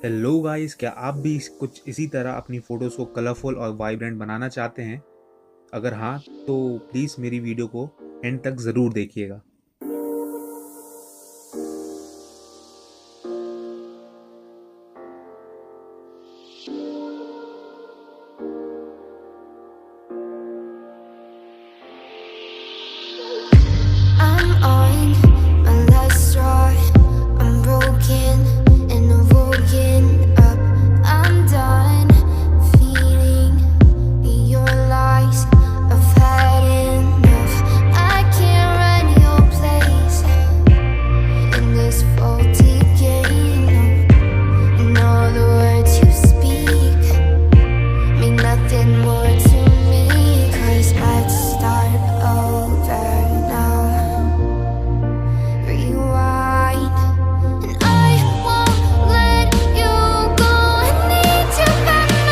Hello guys, क्या आप भी कुछ इसी तरह अपनी फ़ोटोज़ को कलरफुल और वाइब्रेंट बनाना चाहते हैं? अगर हाँ, तो प्लीज़ मेरी वीडियो को एंड तक ज़रूर देखिएगा। I'm on my last straw. I'm broken and I'm woken up. I'm done feeding your lies. I've had enough. I can't run your place in this faulty game. No. And all the words you speak mean nothing more to me. 'Cause let's start over now. Rewind, and I won't let you go. I need you by my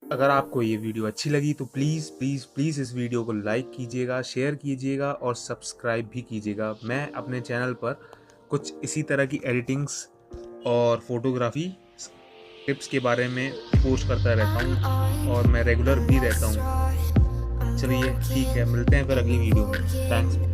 अगर आपको ये video अच्छी लगी तो please please please इस video को like कीजिएगा, share कीजिएगा और सब्सक्राइब भी कीजिएगा। मैं अपने चैनल पर कुछ इसी तरह की एडिटिंग्स और फोटोग्राफी टिप्स के बारे में पोस्ट करता रहता हूँ और मैं रेगुलर भी रहता हूँ। चलिए ठीक है, मिलते हैं फिर अगली वीडियो में। थैंक्स।